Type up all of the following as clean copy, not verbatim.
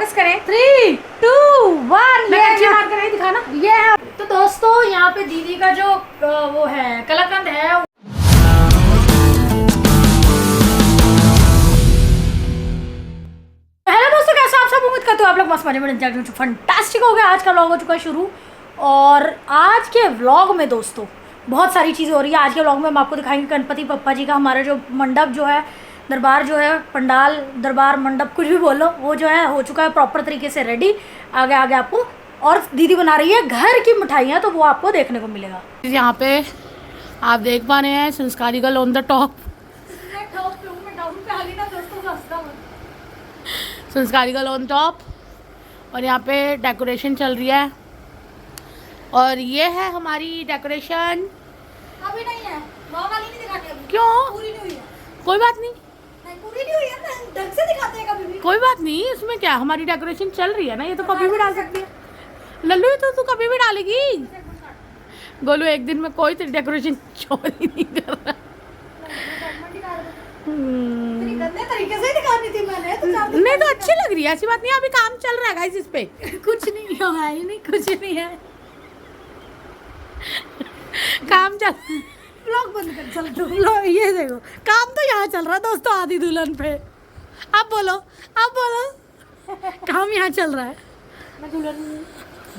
Focus करें 3, 2, 1 मैं कच्ची मार कर नहीं दिखाना ये। तो दोस्तों यहाँ पे दीदी का जो वो है कलाकंद है। हेलो दोस्तों, कैसे आप सब? उम्मीद करते हो आप लोग मस्त मजे में फंटास्टिक हो गया। आज का व्लॉग हो चुका है शुरू और आज के व्लॉग में दोस्तों बहुत सारी चीज़ें हो रही है। आज के व्लॉग में हम आपको दिखाएंगे गणपति बप्पा जी का हमारा जो मंडप जो है, दरबार जो है, पंडाल दरबार मंडप कुछ भी बोलो, वो जो है हो चुका है प्रॉपर तरीके से रेडी। आगे आगे आपको और दीदी बना रही है घर की मिठाइयाँ, तो वो आपको देखने को मिलेगा। यहाँ पे आप देख पा रहे हैं संस्कारी गर्ल ऑन द टॉप। संस्कारी गर्ल ऑन टॉप और यहाँ पे डेकोरेशन चल रही है और ये है हमारी डेकोरेशन। अभी नहीं है, वो वाली नहीं दिखाते अभी। क्यों? पूरी नहीं हुई है। कोई बात नहीं, पूरी नहीं हुई है ना, ढंग से दिखाते हैं कभी भी। कोई बात नहीं, इसमें क्या, हमारी डेकोरेशन चल रही है ना, ये तो कभी भी डाल सकती है। लल्लू ये तो तू कभी भी डालेगी। गोलू एक दिन में कोई तेरी डेकोरेशन चोरी नहीं कर रहा। गंदे तरीके से दिखानी थी मैंने तो। नहीं तो अच्छी लग रही है, ऐसी बात नहीं है। अभी काम चल रहा है गाइस इस पे। कुछ नहीं है ही नहीं, कुछ नहीं है। काम चल, ब्लॉग बंद कर, चल लो। ये देखो काम तो यहाँ चल रहा है दोस्तों, आधी दुल्हन पे। अब बोलो, अब बोलो। काम यहाँ चल रहा है। मैं दुल्हन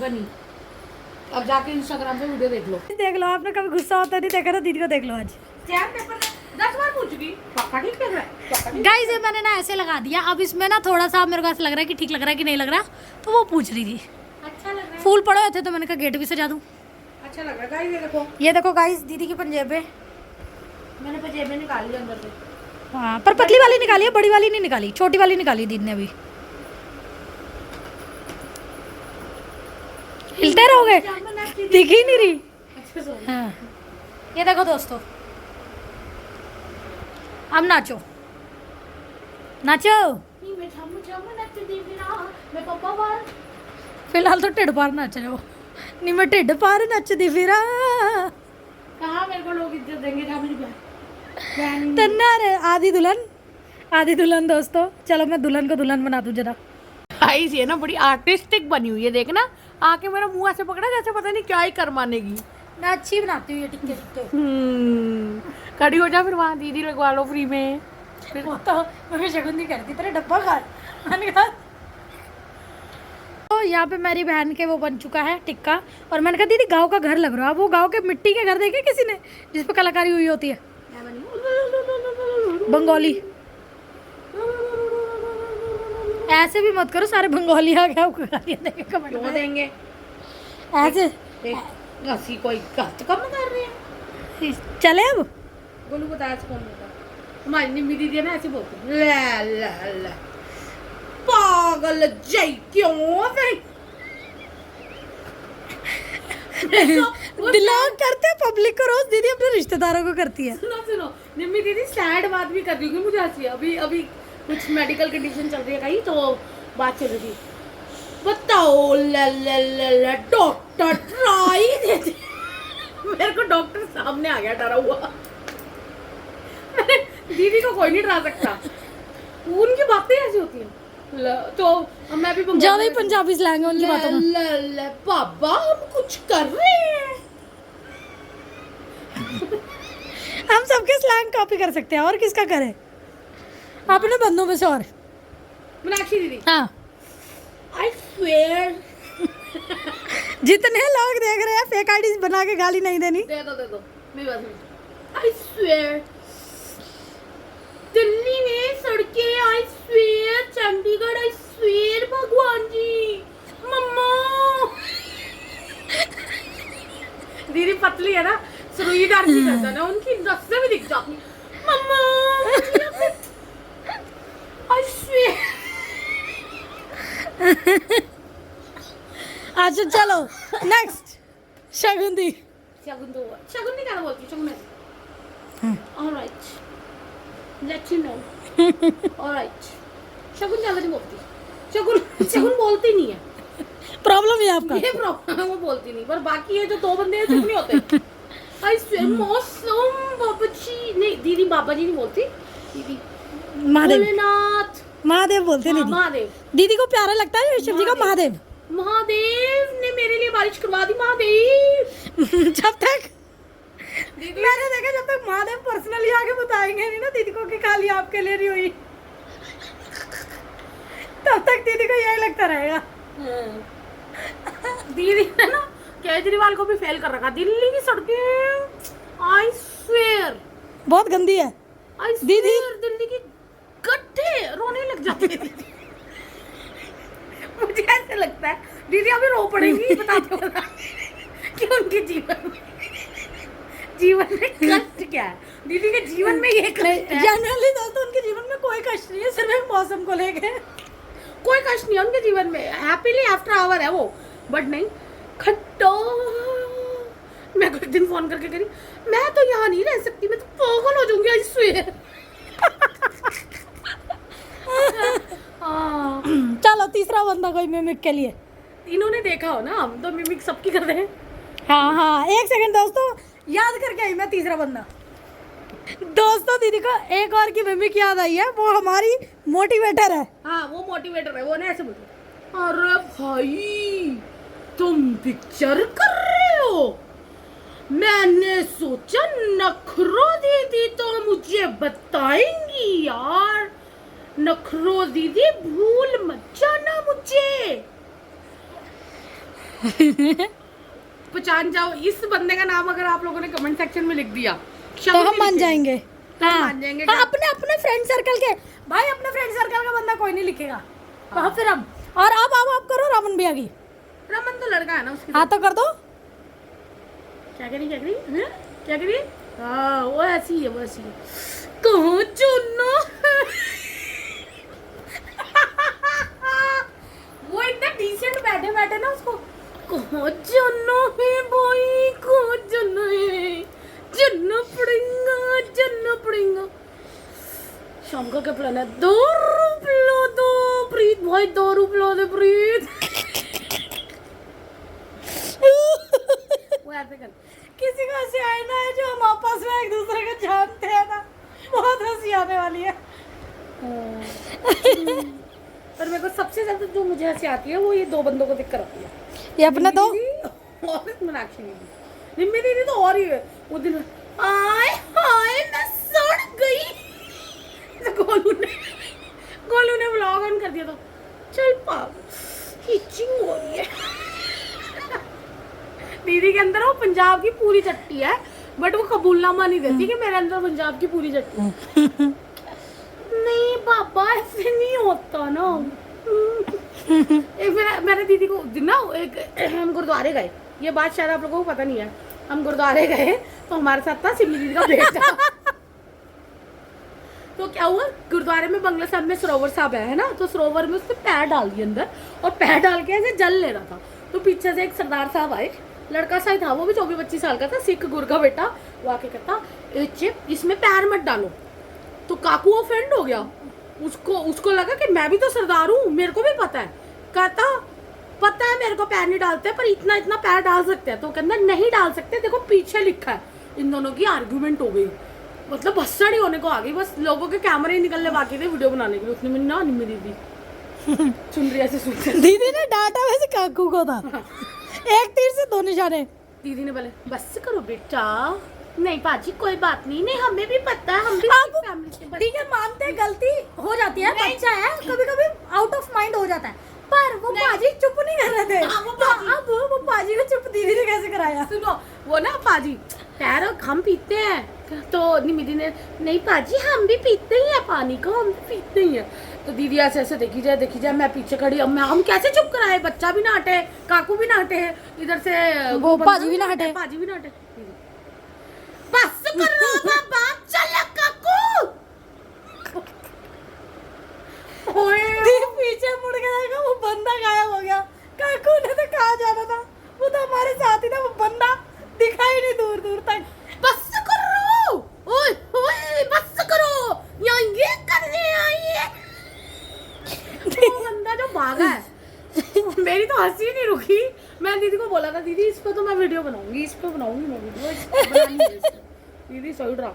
बनी, अब जाके इंस्टाग्राम पे वीडियो देख लो। देख लो, आपने कभी गुस्सा होता नहीं देखा ना, दीदी को देख लो आज। चैट पेपर 10 बार पूछ गई, पक्का ठीक कर रहा है। गाइस ये मैंने ना ऐसे लगा दिया, अब इसमें ना थोड़ा सा मेरे को ऐसा लग रहा है कि ठीक लग रहा है कि नहीं लग रहा, तो वो पूछ रही थी। अच्छा लग रहा है, फूल पड़े हुए थे तो मैंने कहा गेट भी सजा दूं। अच्छा लग रहा है गाइस। ये देखो, ये देखो गाइस दीदी की पंजेबे, मैंने पंजेबे निकाली अंदर से। हाँ पर पतली वाली निकाली है, बड़ी वाली नहीं निकाली, छोटी वाली निकाली दीदी ने अभी। हिलते रहोगे, दिख ही नहीं रही। हाँ ये देखो दोस्तों, अब नाचो नाचो। फिलहाल तो टिड पार नाच रहे हो। नहीं मैं टिड पार नचदी फिरा। कहाँ मेरे को लोग इज्जत देंगे जहाँ मेरी बहन। तन्ना रे आधी दुल्हन दोस्तों। चलो मैं दुल्हन को दुल्हन बना दूं जरा। गाइस ये ना बड़ी आर्टिस्टिक बनी हुई है, देखना। आके मेरा मुंह ऐसे पकड़ा जैसे पता नहीं क्या ही कर मानेगी। मैं अच्छी बनाती हूँ ये टिक्के टिक्के। खड़ी हो जा फिर, वहाँ दीदी लगवा लो फ्री में। फिर वो तो मैं शगुन करती तेरे डब्बा खा। मैंने कहा तो यहाँ पे मेरी बहन के वो बन चुका है टिक्का, और मैंने कहा दीदी गांव का घर लग रहा है। वो गांव के मिट्टी के घर देखे किसी ने जिस पे कलाकारी हुई होती है? बंगाली। ऐसे भी मत करो, सारे बंगाली आ गए क्यों देंगे ऐसे। हंसी कोई गलत काम कर रहे हैं। चले अब गोलू बताया कौन होता? हमारी निम्मी दीदी है ना, ऐसे बोलती ला ला ला पागल जय क्यों नहीं। दिलाग करते हैं पब्लिक को रोज, दीदी अपने रिश्तेदारों को करती है। सुनो निम्मी दीदी सैड बात भी कर रही होगी, मुझे हंसी। अभी कुछ मेडिकल कंडीशन चल रही है कहीं, तो बात चल रही। बताओ ला डॉक्टर ट्राई देते। मेरे को डॉक्टर सामने आ गया डरा हुआ। दीदी को कोई नहीं डरा सकता, उनकी बातें ऐसी होती हैं। तो मैं भी ज्यादा ही पंजाबी स्लैंग उनकी बातों में। पापा हम कुछ कर रहे हैं। हम सबके स्लैंग कॉपी कर सकते हैं, और किसका करे अपने बंदों में से। और मीनाक्षी दीदी, हाँ I swear। जितने लोग देख रहे हैं फेक आईडी बना के गाली नहीं देनी। दे दो मेरी बात सुनो। I swear दिल्ली में सड़कें, I swear Chandigarh, I swear भगवान जी, मम्मा। दीदी पतली है ना, सुरुईदार की करता ना, उनकी नस से भी दिख जाती। मम्मा I swear। अच्छा चलो नेक्स्ट शगुंदी। शगुन नहीं क्या बोलती, Shagun. Alright let you know. Alright Shagun ज्यादा नहीं बोलती। शगुन बोलती नहीं है, प्रॉब्लम है आपका। ये प्रॉब्लम है, वो बोलती नहीं। पर बाकी ये जो दो बंदे हैं चुप नहीं होते। आई स्वेयर मौसम बाबा जी नहीं, दीदी बाबा जी नहीं बोलती, दीदी महादेव। भोलेनाथ महादेव बोलते हैं हाँ, दीदी। महादेव। दीदी को प्यारा लगता है शिव जी का महादेव। महादेव ने मेरे लिए बारिश करवा दी। महादेव जब तक मैंने देखा, जब तक महादेव पर्सनली आके बताएंगे नहीं ना दीदी को कि खाली आपके लिए नहीं हुई, तब तक दीदी को यही लगता रहेगा। दीदी ने ना केजरीवाल को भी फेल कर रखा। दिल्ली की सड़कें आई स्वेयर बहुत गंदी है दीदी। दिल्ली की गड्ढे, रोने लग जाती है दीदी। मुझे ऐसे लगता है दीदी अभी रो पड़ेगी बताते हो कि उनके जीवन में कष्ट क्या है। दीदी के जीवन में ये कष्ट है। जनरली दोस्तों उनके जीवन में कोई कष्ट नहीं है, सिर्फ एक मौसम को लेके कोई कष्ट नहीं है उनके जीवन में। हैप्पीली आफ्टर आवर है वो, बट नहीं खट्टो। मैं को एक दिन फोन करके करी, मैं तो यहाँ नहीं रह सकती, मैं तो पागल हो जाऊंगी आई स्वेयर। चलो तीसरा बंदा कोई मिमिक के लिए। इन्होंने देखा हो ना, हम तो मिमिक सबकी कर रहे हैं। हाँ हाँ, एक सेकंड दोस्तों, याद करके आई मैं तीसरा बंदा। दोस्तों दीदी को एक और की मिमिक याद आई है, वो हमारी मोटिवेटर है। हाँ वो मोटिवेटर है। वो ना ऐसे बोलते, अरे भाई तुम पिक्चर कर रहे हो, मैंने सोचा नखरो दीदी तो मुझे बताएंगी यार। नखरो दीदी भूल मत जाना मुझे। पहचान जाओ इस बंदे का नाम अगर आप लोगों ने कमेंट सेक्शन में लिख दिया तो हम मान जाएंगे। हाँ, मान जाएंगे। हाँ, अपने अपने फ्रेंड सर्कल के भाई, अपने फ्रेंड सर्कल का बंदा कोई नहीं लिखेगा। हाँ, फिर हम और अब आप करो रमन भैया की। रमन तो लड़का है ना उसकी। हाँ तो कर दो। क्या करी क्या करी क्या करी? हाँ वो ऐसी है, वो ऐसी है। कहो चुनो वो इतना डिसेंट बैठे बैठे ना उसको कहो चुनो है भाई, कहो चुनो है, चुनो पड़ेगा। शाम का क्या प्लान है? 2 रुपये दो प्रीत भाई, 2 रुपये दे प्रीत। वो ऐसे कर, किसी को हंसी आए ना है जो हम आपस में एक दूसरे को जानते हैं ना, बहुत हंसी आने वाली है। पर मेरे को सबसे ज्यादा जो मुझे हंसी आती है वो ये 2 बंदों को देखकर आती है। ये अपने दो और मीनाक्षी दीदी, निम्मी दीदी तो और ही है। वो दिन आय हाय मैं सड़ गई। तो गोलू ने व्लॉग ऑन कर दिया तो चल पागल हिचिंग हो रही है। दीदी के अंदर वो पंजाब की पूरी चट्टी है, बट वो कबूलनामा नहीं देती कि मेरे अंदर पंजाब की पूरी चट्टी है। नहीं पापा ऐसे नहीं होता ना। एक मैंने दीदी को ना एक हम गुरुद्वारे गए, ये बात शायद आप लोगों को पता नहीं है। हम गुरुद्वारे गए तो हमारे साथ था सिमली दीदी का बेटा। तो क्या हुआ, गुरुद्वारे में बंगला साहब में सरोवर साहब है ना, तो सरोवर में उसने पैर डाल दिए अंदर और पैर डाल के ऐसे जल ले रहा था। तो पीछे से एक सरदार साहब आए, लड़का सा ही था, वो भी 24-25 साल का था, सिख गुर का बेटा। वो आके कहता चिप इसमें पैर मत डालो। तो काकू ऑफेंड हो गया, उसको लगा कि मैं भी तो सरदार हूँ, मेरे को भी पता है। कहता पता है मेरे को पैर नहीं डालते, पर इतना इतना पैर डाल सकते हैं। तो कहता नहीं डाल सकते, देखो पीछे लिखा है। इन दोनों की आर्ग्यूमेंट हो गई, मतलब भस्सड़ी होने को आ गई। बस लोगों के कैमरे निकलने बाकी थे वीडियो बनाने के लिए। उसने मैंने ना निम्मी दीदी सुन रही ऐसे सुनते दीदी ने डांटा वैसे काकू को था। एक तीर से 2 निशाने। दीदी ने बोले बस करो बेटा, नहीं पाजी कोई बात नहीं, नहीं हमें भी पता है, हम भी फैमिली से। ठीक है, मानते हैं गलती हो जाती है, बच्चा है, कभी कभी आउट ऑफ माइंड हो जाता है, पर वो पाजी चुप नहीं कर रहे थे। तो अब वो पाजी को चुप दीदी ने कैसे कराया? सुनो वो ना पाजी यार हम पीते हैं, तो निमिदी ने नहीं पाजी हम भी पीते ही हैं पानी को, हम भी पीते ही हैं। तो दीदी ऐसे ऐसे देखी जाए, मैं पीछे खड़ी, अब मैं हम कैसे चुप कराए? बच्चा भी ना हटे, काकू भी ना हटे, इधर से वो पाजी भी ना हटे। बस करो बाबा, चल काकू। पीछे मुड़ के देखा वो बंदा गायब हो गया। काकू ने तो कहाँ जाना था, वो तो हमारे साथ ही था, वो बंदा दिखाई नहीं दूर दूर तक। बस करो, ओए ओए बस करो, यहाँ ये करने आई है। वो बंदा जो भागा है, मेरी तो हंसी नहीं रुकी। मैं दीदी को बोला था दीदी इस पे तो मैं वीडियो बनाऊंगी, इस पे बनाऊंगी मैं वीडियो, इस पे बनानी है इस पे। दीदी सही रहा,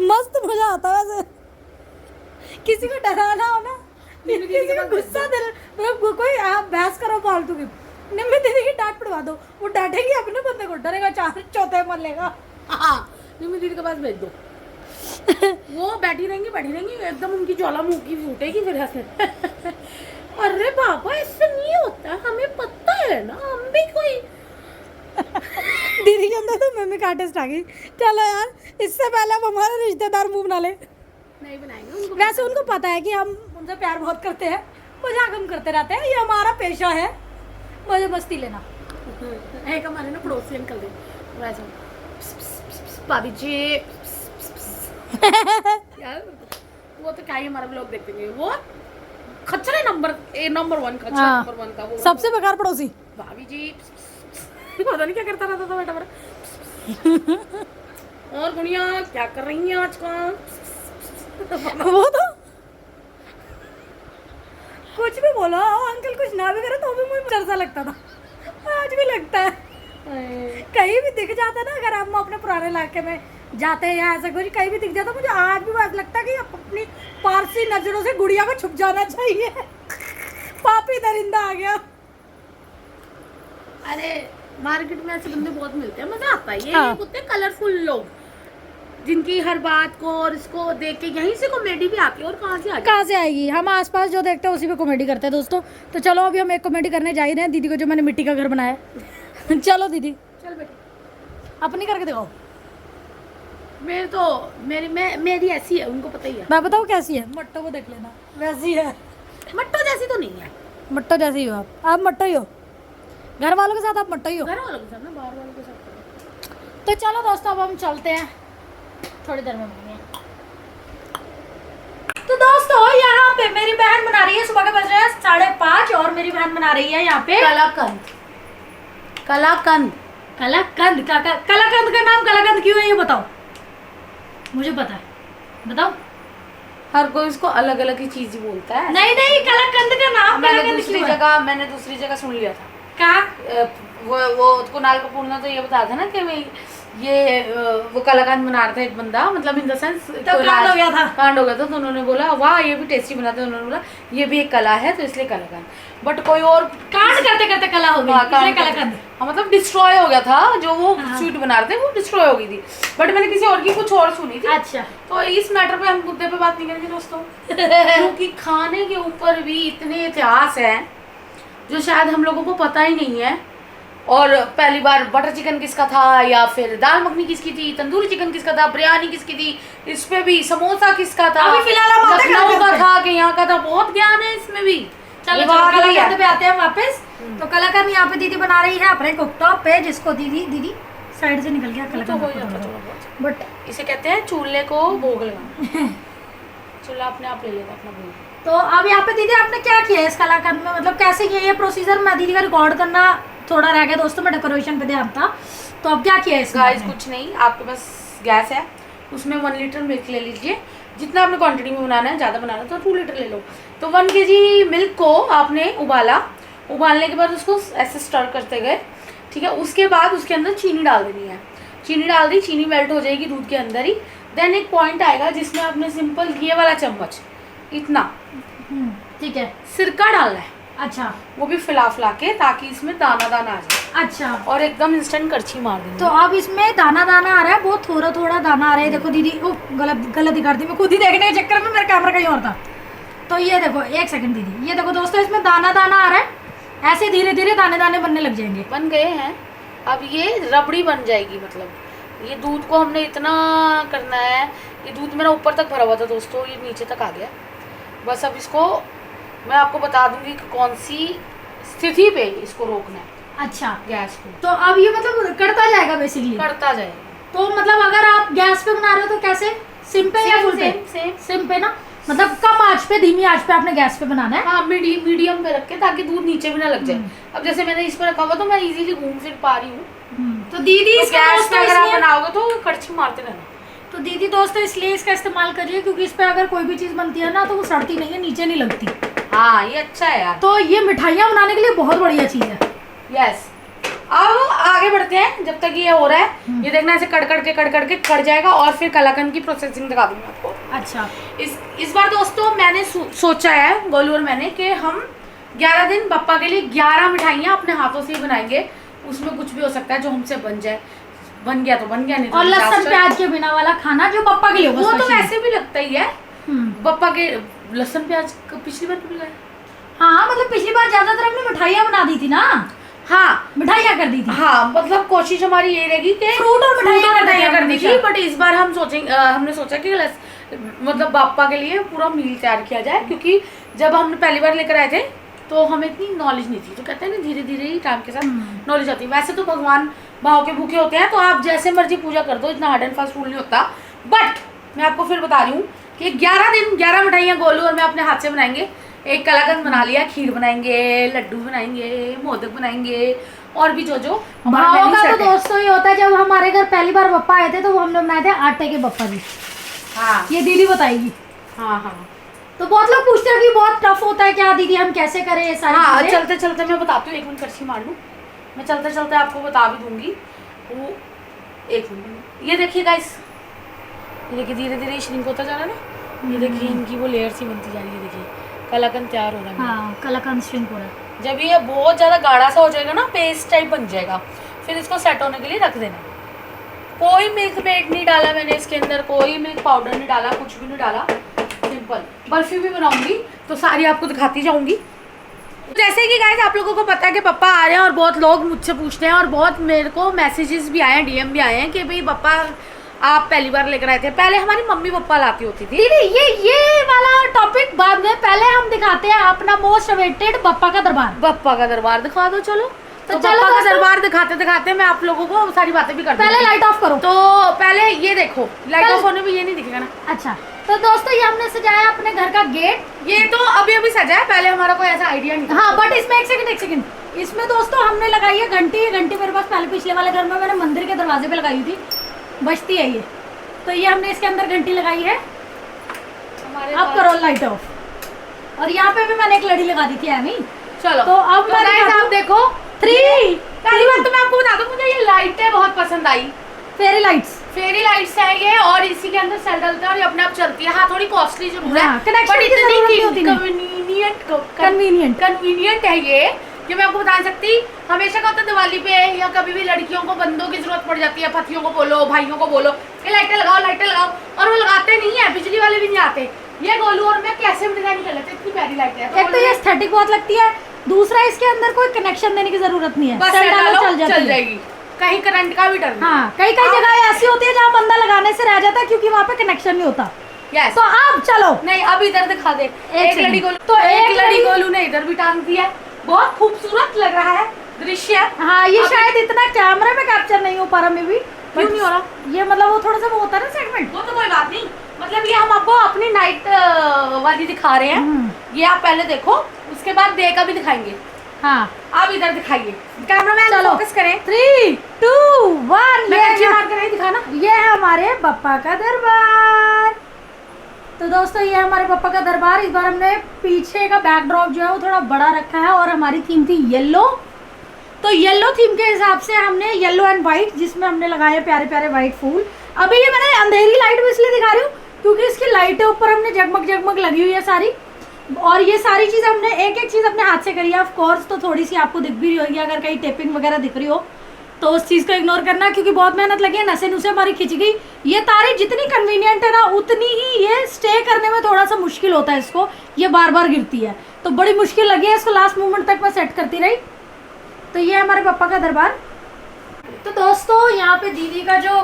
मस्त मजा आता है वैसे। किसी को डराना हो ना, निम्मी दीदी किसी के को पास गुस्सा देना, मतलब कोई आप बहस करो फालतू की, निम्मी दीदी की डांट पड़वा दो, वो डांटेगी अपने बंदे को, डरेगा चार चौथे मन लेगा। हाँ निम्मी दीदी के पास भेज दो। वो बैठी रहेंगी एकदम उनकी ज्वालामुखी फूटेगी फिर हंसे। अरे बाबा ऐसा नहीं होता, हमें पता है ना, हम भी कोई। दीदी के अंदर तो मम्मी का आर्टिस्ट आ गई। चलो यार, इससे पहले अब हमारे रिश्तेदार मुंह बना ले। नहीं बनाएंगे उनको। वैसे उनको पता है कि हम उनसे प्यार बहुत करते हैं, मजाक हम करते रहते हैं, ये हमारा पेशा है, मजे मस्ती लेना। एक हमारे ना पड़ोसी अंकल थे, वैसे भाभी जी यार, वो तो क्या ही हमारा ब्लॉग देखते हैं, वो खच्चर नंबर 1 खच्चर हाँ। नंबर 1 का वो सबसे बेकार पड़ोसी। भाभी जी पता नहीं क्या करता रहता था बेटा मेरा। और गुड़िया क्या कर रही हैं आजकल? वो तो कुछ भी बोलो, अंकल कुछ ना भी करे तो भी मुझे डर सा लगता था, आज भी लगता है। कहीं भी दिख जाता ना, अगर हम अपने पुराने इलाके में जाते हैं या ऐसा कुछ कहीं भी दिख जाता, मुझे आज भी ऐसा लगता है कि अपनी पारसी नजरों से गुड़िया को छुप जाना चाहिए। पापी दरिंदा आ गया। अरे मार्केट में ऐसे बंदे बहुत मिलते हैं, मजा आता है। ये हाँ। होते हैं कलरफुल लोग, जिनकी हर बात को और इसको देख के यहीं से कॉमेडी भी आती है। और कहाँ से आती है? कहाँ से आएगी, हम आसपास जो देखते हैं उसी पे कॉमेडी करते हैं दोस्तों। तो चलो अभी हम एक कॉमेडी करने जा ही रहे हैं, दीदी को जो मैंने मिट्टी का घर बनाया है। चलो दीदी चल बेटा, अपनी करके दिखाओ। मेरी ऐसी है, उनको पता ही है। मैं बताऊँ कैसी है, मट्टो को देख लेना, वैसी है। मट्टो जैसी तो नहीं है, मट्टो जैसी हो आप मट्टो ही हो, घर वालों के साथ आप मट्टो ही हो। घर वालों के साथ ना, बाहर वालों के साथ। तो चलो दोस्तों अब हम चलते हैं, थोड़ी देर में मिलेंगे। तो दोस्तों यहाँ पे मेरी बहन बना रही है, सुबह के बज रहे हैं 5:30 और मेरी बहन बना रही है यहाँ पे कलाकंद। कलाकंद कलाकंद। कलाकंद का नाम कलाकंद क्यों है ये बताओ, मुझे पता है, बताओ। हर कोई इसको अलग अलग ही चीज ही बोलता है। नहीं नहीं, कलाकंद का नाम मैंने दूसरी जगह सुन लिया था। क्या? वो कुणाल कपूर ने तो ये बताया था ना कि मैं वो कलाकंद बना रहा था एक बंदा, मतलब इन द सेंस तो कांड हो गया था। कांड हो गया था, तो उन्होंने बोला वाह ये भी टेस्टी बनाते हैं, उन्होंने बोला ये भी एक कला है तो इसलिए कलाकंद। बट कोई और कांड करते करते कला हो गई, इसलिए कलाकंद। हाँ, मतलब डिस्ट्रॉय हो गया था जो वो हाँ। स्वीट बना रहे थे, वो डिस्ट्रॉय हो गई थी। बट मैंने किसी और की कुछ और सुनी थी। अच्छा, तो इस मैटर पे हम मुद्दे पे बात नहीं करेंगे दोस्तों, क्योंकि खाने के ऊपर भी इतने इतिहास हैं जो शायद हम लोगों को पता ही नहीं है। और पहली बार बटर चिकन किसका था, या फिर दाल मखनी किसकी थी, तंदूरी चिकन किसका था, बिरयानी किसकी थी, इस पे भी समोसा किसका था, अभी फिलहाल हम बातें लखनऊ करते का हैं। था कि यहाँ का था, बहुत ज्ञान है इसमें भी। चलो ये चलो बात वही है। कलाकंद पे आते हैं वापस। तो कलाकंद यहाँ पे दीदी बना रही है अपने कुकटॉप पे, जिसको दीदी साइड से निकल गया तो हो कलाकंद, जाता थोड़ा बहुत। बट इसे कहते हैं चूल्हे को भोग लगाना। चूल्हा अपने आप ले लेता अपना भोग। तो अब यहाँ पे दीदी आपने क्या किया है इस कलाकंद में, मतलब कैसे किया ये प्रोसीजर? मैं दीदी का रिकॉर्ड करना थोड़ा रह गया दोस्तों, मैं डेकोरेशन पे ध्यान था। तो अब क्या किया है इसमें गाइस आपने? कुछ नहीं, आपके पास गैस है, उसमें 1 लीटर मिल्क ले लीजिए। जितना आपने क्वांटिटी में बनाना है, ज़्यादा बनाना है तो 2 लीटर ले लो। तो 1 kg मिल्क को आपने उबालने के बाद उसको ऐसे स्टर करते गए, ठीक है। उसके बाद उसके अंदर चीनी डाल देनी है। चीनी डाल दी, चीनी मेल्ट हो जाएगी दूध के अंदर ही। देन एक पॉइंट आएगा जिसमें आपने सिंपल ये वाला चम्मच इतना ठीक है। सिरका डालना है, अच्छा वो भी फैला के, ताकि इसमें दाना दाना आ जाए। अच्छा। और एकदम इंस्टेंट करछी मार देंगे। तो अब इसमें दाना दाना आ रहा है, बहुत थोड़ा थोड़ा दाना आ रहा है। देखो दीदी, ओ गलत दिखा दी मैं, खुद ही देखने के चक्कर में मेरा कैमरा कहीं और था। तो ये देखो, एक सेकंड दीदी, ये देखो दोस्तों, इसमें दाना दाना आ रहा है। ऐसे धीरे धीरे दाने दाने बनने लग जाएंगे। बन गए हैं। अब ये रबड़ी बन जाएगी, मतलब ये दूध को हमने इतना करना है। ये दूध मेरा ऊपर तक भरा हुआ था दोस्तों, ये नीचे तक आ गया। बस अब इसको मैं आपको बता दूंगी कि कौन सी स्थिति पे इसको रोकना है, अच्छा, गैस को। तो अब ये मतलब करता जाएगा बेसिकली। करता जाएगा। तो मतलब अगर आप गैस पे बना रहे हो तो कैसे, सिम पे या फुल पे? सिम पे ना, मतलब कम आंच पे, धीमी आंच पे आपने गैस पे बनाना है। हाँ, मीडियम पे रख के, ताकि दूध नीचे भी ना लग जाए। अब जैसे मैंने इस पर रखा हुआ तो मैं इजीली घूम फिर पा रही हूँ। तो दीदी तो इसका गैस पे दोस्तों अगर आप इसलिए- बनाओगे तो कड़छी मारते रहना। तो दीदी दोस्तों इसलिए इसका इस्तेमाल करिए, क्योंकि इस पे अगर कोई भी चीज बनती है ना तो वो सड़ती नहीं है, नीचे नहीं लगती। हाँ, ये अच्छा है यार। तो ये मिठाइयाँ बनाने के लिए बहुत बढ़िया चीज है। यस। अब आगे बढ़ते हैं। जब तक ये हो रहा है, ये देखना ऐसे कड़ के कड़ जाएगा, और फिर कलाकंद की प्रोसेसिंग दिखा दूंगी आपको। अच्छा, इस बार दोस्तों मैंने सोचा है, गोलू और मैंने, कि हम 11 दिन पप्पा के लिए 11 मिठाइयाँ अपने हाथों से ही बनाएंगे। उसमें कुछ भी हो सकता है जो हमसे बन जाए, बन गया तो बन गया, नहीं तो और लहसुन प्याज के बिना वाला खाना जो पप्पा के लिए वो तो वैसे भी लगता ही है। पप्पा के लहसुन प्याज पिछली बार कब लगाया? हाँ मतलब पिछली बार ज्यादातर हमने मिठाइयाँ बना दी थी ना। हाँ मिठाइयाँ कर दी थी। हाँ मतलब कोशिश हमारी ये रहेगी कि फ्रूट और मिठाइयाँ कर दी थी, बट इस बार हम सोचेंगे, हमने सोचा कि मतलब पापा के लिए पूरा मील तैयार किया जाए, क्योंकि जब हमने पहली बार लेकर आए थे तो हमें इतनी नॉलेज नहीं थी। तो कहते हैं ना धीरे धीरे ही टाइम के साथ नॉलेज आती है। वैसे तो भगवान भाव के भूखे होते हैं, तो आप जैसे मर्जी पूजा कर दो, इतना हार्ड एंड फास्ट रूल नहीं होता। बट मैं आपको फिर बता रही हूँ कि 11 दिन 11 मिठाइयाँ गोलू और मैं अपने हाथ से बनाएंगे। एक कलाकंद बना लिया, खीर बनाएंगे, लड्डू बनाएंगे, मोदक बनाएंगे, और भी जो भाव का तो दोस्तों ये होता है। जब हमारे घर पहली बार पप्पा आए थे तो वो हमने बनाए थे आटे के पप्पा जी। हाँ ये दीदी बताएगी। हाँ हाँ। तो बहुत लोग पूछते हैं कि बहुत टफ होता है क्या दीदी, हम कैसे करें ये सारी हाँ, चीजें? चलते चलते मैं बताती हूँ, 1 मिनट करछी मार लूँ, मैं चलते चलते आपको बता भी दूंगी। वो 1 मिनट, ये देखिए गाइस, ये देखिए धीरे धीरे श्रिंक होता जा रहा है ना। ये देखिए इनकी वो लेयर सी बनती जा रही है। देखिए कलाकंद तैयार हो रहा है। हाँ कलाकंद श्रिंक हो रहा है। जब ये बहुत ज़्यादा गाढ़ा सा हो जाएगा ना, पेस्ट टाइप बन जाएगा, फिर इसको सेट होने के लिए रख देना। कोई मिल्क मेड नहीं डाला मैंने इसके अंदर, कोई मिल्क पाउडर नहीं डाला, कुछ भी नहीं डाला, सिंपल। बर्फी भी बनाऊंगी तो सारी आपको दिखाती जाऊंगी। जैसे कि गाइस आप लोगों को पता है कि पापा आ रहे हैं, और बहुत लोग मुझसे पूछते हैं, और बहुत मेरे को मैसेजेस भी आए हैं, डीएम भी आए हैं कि भाई पापा आप पहली बार लेकर आए थे। पहले हमारी मम्मी पापा लाती होती थी। दीदी ये वाला टॉपिक बाद में, पहले हम दिखाते हैं अपना मोस्ट अवेटेड बप्पा का दरबार। बप्पा का दरबार दिखा दो। चलो तो चलो बप्पा का दरबार दिखाते दिखाते मैं आप लोगों को सारी बातें भी कर दूंगी। पहले लाइट ऑफ करो। तो पहले ये देखो, लाइट ऑफ होने में ये नहीं दिखेगा ना। अच्छा तो दोस्तों ये हमने सजाया अपने घर का गेट। ये तो अभी अभी सजा है, पहले हमारा कोई ऐसा आइडिया नहीं था। हाँ बट इसमें एक सेकंड, इसमें दोस्तों हमने लगाई है घंटी। ये घंटी मेरे पास पहले पिछले वाले घर में मैंने मंदिर के दरवाजे पे लगाई थी, बजती है ये। तो ये हमने इसके अंदर घंटी लगाई है। अब करो लाइट ऑफ। और यहाँ पे भी मैंने एक लड़ी लगा दी थी एमी। चलो तो अब आप देखो 3 पहली बात तो मैं आपको बता दूं, मुझे ये लाइटें बहुत पसंद आई। फेरी लाइट्स है ये, और इसी के अंदर सेल डलते हैं और ये अपने आप चलती है। हाँ थोड़ी कॉस्टली जरूर है, कनेक्शन की जरूरत नहीं होती। कन्वीनियंट है ये मैं आपको बता सकती। हमेशा का होता है दिवाली पे या कभी भी लड़कियों को बंदों की जरूरत पड़ जाती है, पतियों को बोलो, भाइयों को बोलो कि लाइटें लगाओ, और वो लगाते नहीं है, बिजली वाले भी नहीं आते। ये गोलू और मैं कैसे डिजाइन कर लेते, इतनी प्यारी लाइटें हैं। एक तो ये एस्थेटिक बहुत लगती है, दूसरा इसके अंदर कोई कनेक्शन देने की जरूरत नहीं है, बस चल जाएगी। कहीं करंट का भी डर नहीं। हाँ कई जगह ऐसी होती है जहाँ बंदा लगाने से रह जाता है क्योंकि वहाँ पे कनेक्शन नहीं होता। यस। तो अब चलो, नहीं अब इधर दिखा दे। एक लड़ी गोलू, तो एक लड़ी गोलू ने इधर भी टांग दी है। बहुत खूबसूरत लग रहा है दृश्य। हाँ ये शायद इतना कैमरा में कैप्चर नहीं हो पा रहा, मे भी क्यों नहीं हो रहा। ये मतलब वो थोड़ा सा वो होता है ना सेगमेंट। वो तो कोई बात नहीं, मतलब ये हम आपको अपनी नाइट वाली दिखा रहे हैं। ये आप पहले देखो, उसके बाद डे का भी दिखाएंगे। हाँ आप इधर दिखाइए, कैमरामैन फोकस करें। 3 2 1 ये मार कर दिखाना। ये है हमारे पप्पा का दरबार। तो दोस्तों ये हमारे पापा का दरबार। इस बार हमने पीछे का बैकड्रॉप जो है वो थोड़ा बड़ा रखा है, और हमारी थीम थी येलो। तो येलो थीम के हिसाब से हमने येलो एंड वाइट, जिसमें हमने लगाए प्यारे प्यारे वाइट फूल। अभी ये मैंने अंधेरी लाइट भी इसलिए दिखा रही हूँ क्योंकि इसकी लाइटें ऊपर हमने जगमग लगी हुई है सारी, और ये सारी चीज़ हमने एक चीज़ अपने हाथ से करी है। ऑफ कोर्स तो थोड़ी सी आपको दिख भी रही होगी, अगर कहीं टेपिंग वगैरह दिख रही हो तो उस चीज़ को इग्नोर करना, क्योंकि बहुत मेहनत लगी है, नसे नुसे हमारी खिंच गई। ये तारे जितनी कन्वीनियंट है ना, उतनी ही ये स्टे करने में थोड़ा सा मुश्किल होता है इसको, ये बार बार गिरती है, तो बड़ी मुश्किल लगी है इसको। लास्ट मोमेंट तक मैं सेट करती रही। तो ये हमारे पापा का दरबार। तो दोस्तों यहाँ पे दीदी का जो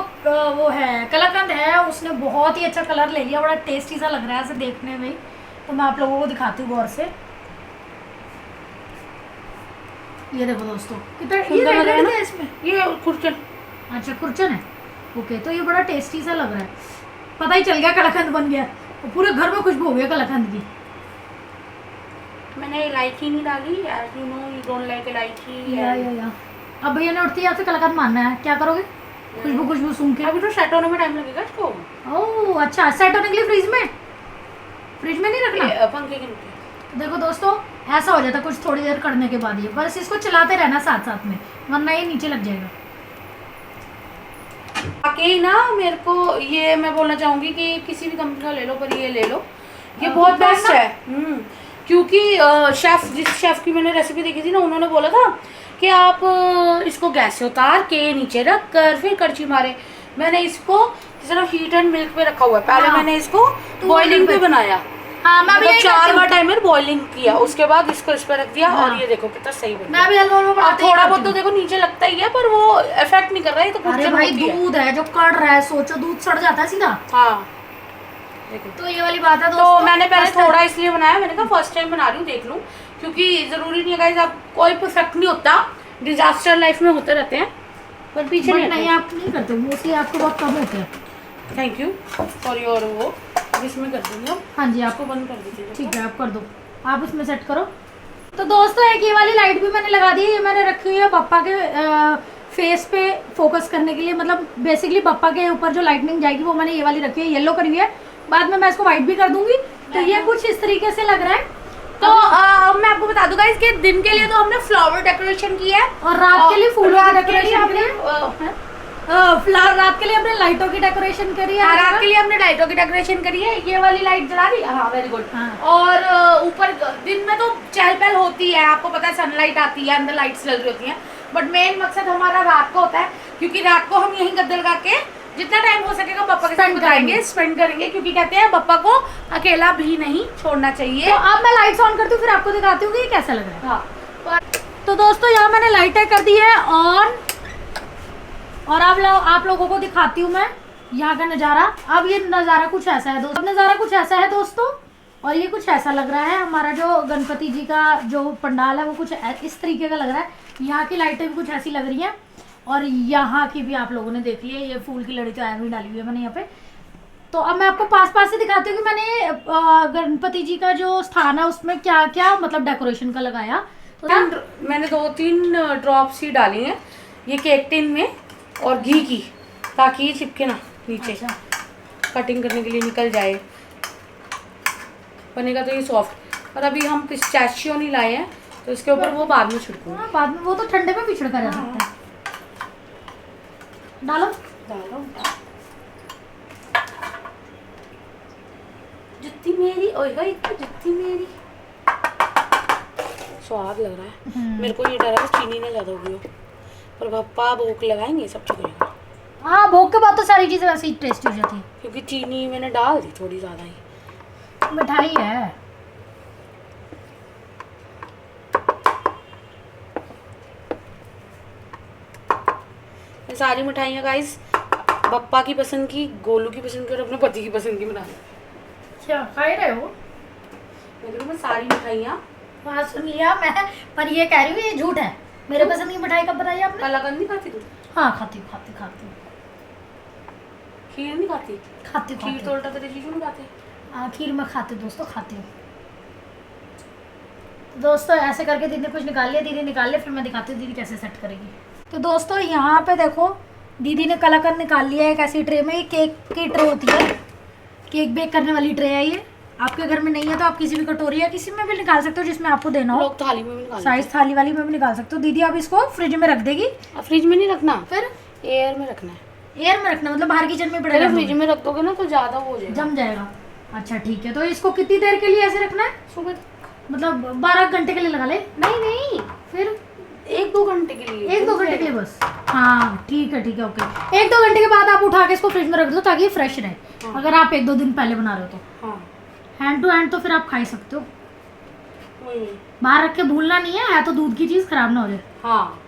वो है कलाकंद है, उसने बहुत ही अच्छा कलर ले लिया, बड़ा टेस्टी सा लग रहा है ऐसे देखने में। तो मैं आप लोगों को दिखाती हूँ गौर से। ये देखो दोस्तों कितना सुंदर लग रहा है ना इसमें। ये खुरचन, अच्छा खुरचन है, ओके। तो ये बड़ा टेस्टी सा लग रहा है, पता ही चल गया कलाकंद बन गया, और पूरे घर में खुशबू हो गया कलाकंद की। मैंने इलायची नहीं डाली, as you know you don't like elaichi. या अब भैया ने उठती है आपसे कलाकंद मानना है, क्या करोगे? खुशबू सूंघ के। अभी तो सेट होने में टाइम लगेगा इसको। ओह अच्छा, सेट होने के लिए फ्रिज में नहीं रखना, पंखे के नीचे। देखो दोस्तों ऐसा हो जाता कुछ थोड़ी देर करने के बाद, ये बस इसको चलाते रहना साथ साथ में, वरना ये नीचे लग जाएगा। आके ही ना मेरे को ये मैं बोलना चाहूंगी कि किसी भी कंपनी का ले लो, पर ये ले लो, ये बहुत बेस्ट है। क्योंकि शेफ, जिस शेफ की मैंने रेसिपी देखी थी ना, उन्होंने बोला था कि आप इसको गैस से उतार के नीचे रख कर फिर कड़छी मारे। मैंने इसको सिर्फ हीट एंड मिल्क पे रखा हुआ है। पहले मैंने इसको बॉइलिंग पे बनाया, हाँ मैं भी मतलब 4 बार टाइमर बॉइलिंग किया, उसके बाद इसको इस पे रख दिया। और ये देखो कितना सही बना। मैं भी हलवा बनाती हूँ। थोड़ा बहुत तो देखो नीचे लगता ही है, पर वो इफेक्ट नहीं कर रहा है। तो अरे भाई दूध है जो कड़ रहा है, सोचो दूध सड़ जाता है सीधा। हाँ तो ये वाली बात है तो मैंने पहले थोड़ा इसलिए बनाया, मैंने कहा फर्स्ट टाइम बना रही हूँ, देख लूँ, क्योंकि जरूरी नहीं है गाइस, आप कोई परफेक्ट नहीं होता, डिजास्टर लाइफ में होते रहते हैं, पर पीछे नहीं आप नहीं करते, मोस्टली आपको बहुत कम होते हैं। थैंक यू फॉर योर वो, इसमें कर दूंगी अब। हाँ जी, आपको बंद कर दीजिए। ठीक है, आप कर दो, आप इसमें सेट करो। तो दोस्तों एक ये वाली लाइट भी मैंने लगा दी है, ये मैंने रखी हुई है पापा के फेस पे फोकस करने के लिए, मतलब बेसिकली पापा के ऊपर जो लाइटनिंग जाएगी वो मैंने ये वाली रखी है, येलो करी हुई है, बाद में मैं इसको व्हाइट भी कर दूंगी। तो ये कुछ इस तरीके से लग रहा है। तो मैं आपको बता दूंगा, इसके दिन के लिए तो हमने फ्लावर डेकोरेशन की है, और रात के लिए फूलों की डेकोरेशन करी है, रात के लिए हमने लाइटों की डेकोरेशन करी है। रात के लिए हमने लाइटों की डेकोरेशन करी है। ये वाली लाइट जला रही है, हाँ वेरी गुड। और ऊपर दिन में तो चहल पहल होती है, आपको पता है, सनलाइट आती है, अंदर लाइट्स जल रही होती हैं, बट मेन मकसद हमारा रात को होता है, क्योंकि रात को हम यहीं गद्दे लगा के जितना टाइम हो सकेगा पापा के साथ स्पेंड करेंगे, क्योंकि कहते हैं पापा को अकेला भी नहीं छोड़ना चाहिए। तो अब मैं लाइट्स ऑन करती हूँ, फिर आपको दिखाती हूँ कि ये कैसा लग रहा है। हाँ तो दोस्तों यहाँ मैंने लाइटें कर दी है ऑन, और अब आप लोगों को दिखाती हूँ मैं यहाँ का नज़ारा। अब ये नज़ारा कुछ ऐसा है दोस्तों, नज़ारा कुछ ऐसा है दोस्तों, और ये कुछ ऐसा लग रहा है। हमारा जो गणपति जी का जो पंडाल है वो कुछ इस तरीके का लग रहा है। यहाँ की लाइटें भी कुछ ऐसी लग रही हैं, और यहाँ की भी आप लोगों ने देख ली है, ये फूल की लड़ी तो ऐसे ही डाली हुई है मैंने यहाँ पे। तो अब मैं आपको पास से दिखाती हूँ कि मैंने गणपति जी का जो स्थान है उसमें क्या क्या मतलब डेकोरेशन का लगाया। तो मैंने 2-3 ड्रॉप्स ही डाली हैं ये केक टिन में, और घी की, ताकि ये चिपके ना नीचे। अच्छा। कटिंग करने के लिए निकल जाए, बनेगा तो ये सॉफ्ट। और अभी हम पिस्ताचियो नहीं लाए हैं, तो इसके ऊपर वो बाद में छिड़कूंगी। हाँ बाद में, वो तो ठंडे में भी छिड़का जा सकता है। डालो जुत्ती मेरी, ओए होए जुत्ती मेरी, स्वाद लग रहा है। मेरे को ये डर है चीनी ना ज़्यादा होगी, पर पापा भोग लगाएंगे सब ठीक होगा। हाँ भोग के बाद तो सारी चीज़ें वैसे ही टेस्टी हो जाती है, क्योंकि चीनी मैंने डाल दी थोड़ी ज़्यादा ही। मिठाई है। ये सारी मिठाइयाँ गाइस पप्पा की पसंद की, गोलू की पसंद की और अपने पति की पसंद की बना ली। क्या खा रहे हो? मैं सारी मिठाइयाँ वहाँ सुन लिया मैं, पर ये कह रही हूँ ये झूठ है। मेरे पसंद की मिठाई कब बताई आपने? कलाकंद नहीं खाती तू? हाँ खाती हूँ। खीर नहीं खाती? खीर तो उल्टा तेरे जीजू नहीं खाते। हाँ खीर में खाती दोस्तों, खाती हूँ। दोस्तों ऐसे करके दीदी ने कुछ निकाल लिया, दीदी निकाल लिया, फिर मैं दिखाती हूँ दीदी कैसे सेट करेगी। तो दोस्तों यहाँ पे देखो दीदी ने कलाकंद निकाल लिया है एक ऐसी ट्रे में। ये केक की ट्रे होती है, केक बेक करने वाली ट्रे है ये। आपके घर में नहीं है तो आप किसी भी कटोरी या किसी में भी निकाल सकते हो जिसमें आपको देना हो। लोग थाली में भी निकाल, साइज थाली वाली में भी निकाल सकते हो। दीदी अब इसको फ्रिज में रख देगी। फ्रिज में नहीं रखना, फिर एयर में रखना है। एयर में रखना मतलब बाहर किचन में पड़ेगा, फ्रिज में रख दोगे ना तो ज़्यादा हो जाएगा, जम जाएगा। अच्छा ठीक है, तो इसको कितनी देर के लिए ऐसे रखना है? सुबह मतलब 12 घंटे के लिए लगा ले? नहीं, फिर 1-2 घंटे के लिए, 1-2 घंटे के लिए बस। हाँ ठीक है ओके। 1-2 घंटे के बाद आप उठा के इसको फ्रिज में रख दो ताकि फ्रेश रहे। हाँ। अगर आप 1-2 दिन पहले बना रहे हो तो हाँ हैंड टू हैंड तो फिर आप खा ही सकते हो। वही। बाहर रख के भूलना नहीं है तो दूध की चीज़ खराब ना हो जाए। हाँ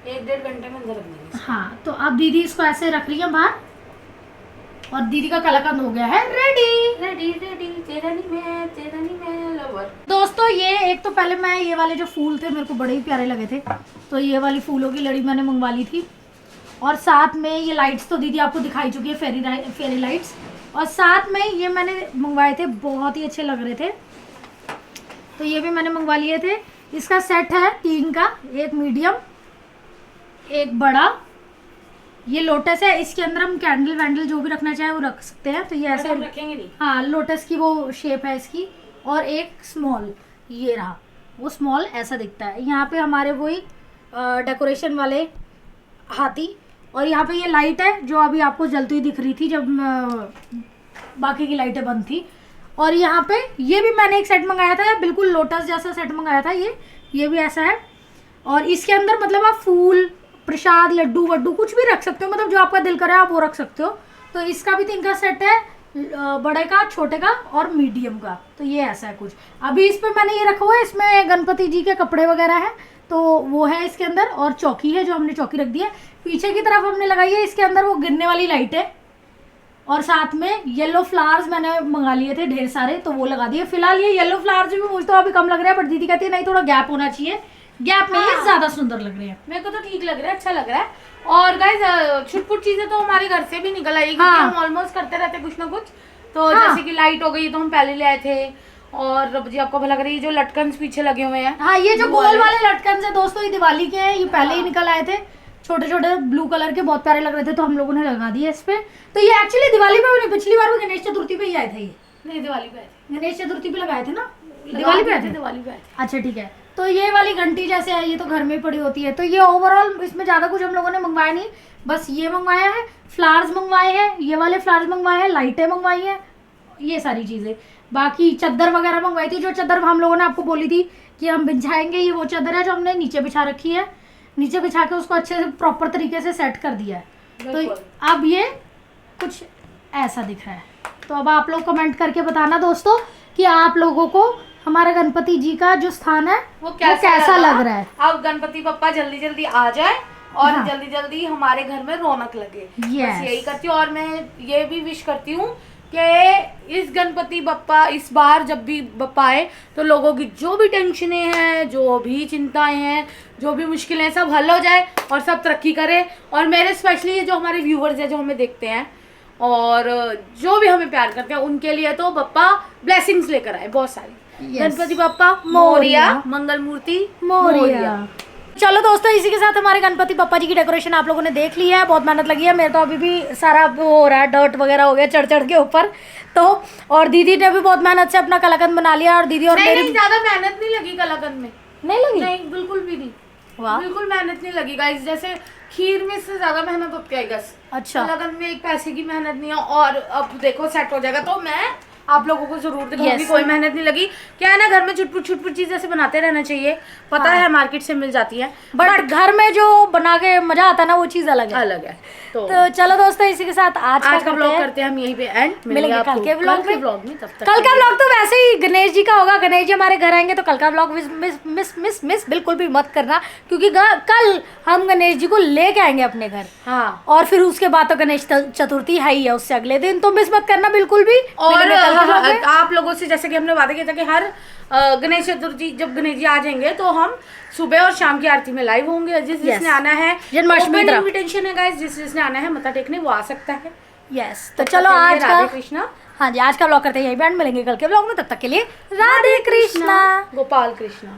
1-1.5 घंटे में अंदर रख देंगे। हाँ तो अब दीदी इसको ऐसे रख रही है बाहर, और दीदी का कलाकंद हो गया है रेडी। तेरा नहीं मैं लवर। दोस्तों ये एक तो पहले मैं ये वाले जो फूल थे मेरे को बड़े ही प्यारे लगे थे, तो ये वाली फूलों की लड़ी मैंने मंगवा ली थी। और साथ में ये लाइट्स तो दीदी आपको दिखाई चुकी है, फेरी लाइट्स। और साथ में ये मैंने मंगवाए थे, बहुत ही अच्छे लग रहे थे, तो ये भी मैंने मंगवा लिए थे। इसका सेट है 3 का, एक मीडियम एक बड़ा। ये लोटस है, इसके अंदर हम कैंडल वैंडल जो भी रखना चाहे वो रख सकते हैं। तो ये ऐसे रखेंगे नहीं। हाँ लोटस की वो शेप है इसकी। और एक स्मॉल, ये रहा वो स्मॉल, ऐसा दिखता है। यहाँ पे हमारे वही डेकोरेशन वाले हाथी, और यहाँ पे ये लाइट है जो अभी आपको जलती हुई दिख रही थी जब बाकी की लाइटें बंद थी। और यहाँ पे ये भी मैंने एक सेट मंगाया था, बिल्कुल लोटस जैसा सेट मंगाया था ये भी ऐसा है। और इसके अंदर मतलब आप फूल, प्रसाद, लड्डू वड्डू कुछ भी रख सकते हो, मतलब जो आपका दिल करे आप वो रख सकते हो। तो इसका भी 3 का सेट है, बड़े का, छोटे का और मीडियम का। तो ये ऐसा है कुछ। अभी इस पे मैंने ये रखा हुआ है, इसमें गणपति जी के कपड़े वगैरह हैं तो वो है इसके अंदर, और चौकी है जो हमने चौकी रख दी है। पीछे की तरफ हमने लगाई है इसके अंदर वो गिरने वाली लाइट है, और साथ में येलो फ्लावर्स मैंने मंगा लिए थे ढेर सारे, तो वो लगा दिए। फिलहाल ये येलो फ्लावर्स भी मुझे तो अभी कम लग रहा है, बट दीदी कहती है नहीं थोड़ा गैप होना चाहिए, गैप में ये ज्यादा सुंदर लग रहे हैं। मेरे को तो ठीक लग रहा है, अच्छा लग रहा है। और गाइस छुटपुट चीजें तो हमारे घर से भी निकल आएगी, क्योंकि हम ऑलमोस्ट करते रहते कुछ ना कुछ। तो जैसे कि लाइट हो गई तो हम पहले ले आए थे, और रब जी आपको भला करे ये जो लटकन पीछे लगे हुए हैं, हाँ ये जो गोल वाले लटकन है दोस्तों ये दिवाली के हैं, ये पहले ही निकल आए थे, छोटे छोटे ब्लू कलर के, बहुत प्यारे लग रहे थे तो हम लोगों ने लगा दिए इस पे। तो ये एक्चुअली दिवाली पे नहीं, पिछली बार वो गणेश चतुर्थी पे ही आए थे। ये नहीं दिवाली पे आए थे, गणेश चतुर्थी पे लगाए थे ना, दिवाली पे आए थे। दिवाली पे आए थे। अच्छा ठीक है। तो ये वाली घंटी जैसे है ये तो घर में ही पड़ी होती है। तो ये ओवरऑल इसमें ज़्यादा कुछ हम लोगों ने मंगवाया नहीं, बस ये मंगवाया है, फ्लावर्स मंगवाए हैं, ये वाले फ्लावर्स मंगवाए हैं, लाइटें मंगवाई हैं, ये सारी चीज़ें। बाकी चादर वगैरह मंगवाई थी, जो चादर हम लोगों ने आपको बोली थी कि हम बिछाएंगे, ये वो चादर है जो हमने नीचे बिछा रखी है। नीचे बिछा के उसको अच्छे से प्रॉपर तरीके से सेट कर दिया है। तो अब ये कुछ ऐसा दिख रहा है। तो अब आप लोग कमेंट करके बताना दोस्तों कि आप लोगों को हमारा गणपति जी का जो स्थान है वो कैसा लग रहा है। अब गणपति बप्पा जल्दी जल्दी आ जाए और जल्दी जल्दी हमारे घर में रौनक लगे, बस यही करती हूँ। और मैं ये भी विश करती हूँ कि इस गणपति बप्पा इस बार जब भी बप्पा आए तो लोगों की जो भी टेंशनें हैं, जो भी चिंताएं हैं, जो भी मुश्किलें हैं, सब हल हो जाए और सब तरक्की करे। और मेरे स्पेशली ये जो हमारे व्यूवर्स हैं जो हमें देखते हैं और जो भी हमें प्यार करते हैं, उनके लिए तो बप्पा ब्लेसिंग्स लेकर आए बहुत सारी। गणपति बप्पा मोरिया, मंगल मूर्ति मोरिया। चलो दोस्तों इसी के साथ हमारे गणपति बप्पा जी की डेकोरेशन आप लोगों ने देख ली है। बहुत मेहनत लगी है, मेरे तो अभी भी सारा वो हो रहा है, डर्ट वगैरह हो गया चढ़ चढ़ के ऊपर। तो और दीदी ने भी बहुत मेहनत से अपना कलाकंद बना लिया, और दीदी और मेरी ज्यादा मेहनत नहीं लगी कलाकंद में, नहीं लगी, नहीं बिल्कुल भी नहीं, वाह बिल्कुल मेहनत नहीं लगी गाइस। जैसे खीर में से ज्यादा मेहनत होती है गाइस, अच्छा कलाकंद में एक पैसे की मेहनत नहीं है। और अब देखो सेट हो जाएगा तो मैं आप लोगों को जरूर दिखाऊंगी। कोई मेहनत नहीं लगी, क्या है ना, घर में छुटपुट छुटपुट चीजें ऐसे बनाते रहना चाहिए। पता है मार्केट से मिल जाती है, बट घर में जो बना के मजा आता है ना वो चीज अलग है। तो चलो दोस्तों इसी के साथ आज का व्लॉग करते हैं हम यहीं पे एंड। मिलेंगे कल के व्लॉग में। तब तक कल का व्लॉग तो वैसे ही गणेश जी का होगा, गणेश जी हमारे घर आएंगे तो कल का व्लॉग मिस बिल्कुल भी मत करना, क्योंकि कल हम गणेश जी को लेके आएंगे अपने घर। हाँ, और फिर उसके बाद तो गणेश चतुर्थी है ही है, उससे अगले दिन तो मिस मत करना बिल्कुल भी। और आप लोगों से जैसे कि हमने वादा किया था कि हर गणेश चतुर्थी जब गणेश जी आ जाएंगे तो हम सुबह और शाम की आरती में लाइव होंगे। जिसने आना है, जन्माष्टमी इन्विटेशन है गाइस, जिसने आना है मत्था टेकने वो आ सकता है। यस, तो चलो आज का कृष्णा, हाँ जी आज का व्लॉग करते हैं यही बैंड। मिलेंगे कल के व्लॉग में, तब तक के लिए राधे कृष्णा, गोपाल कृष्णा।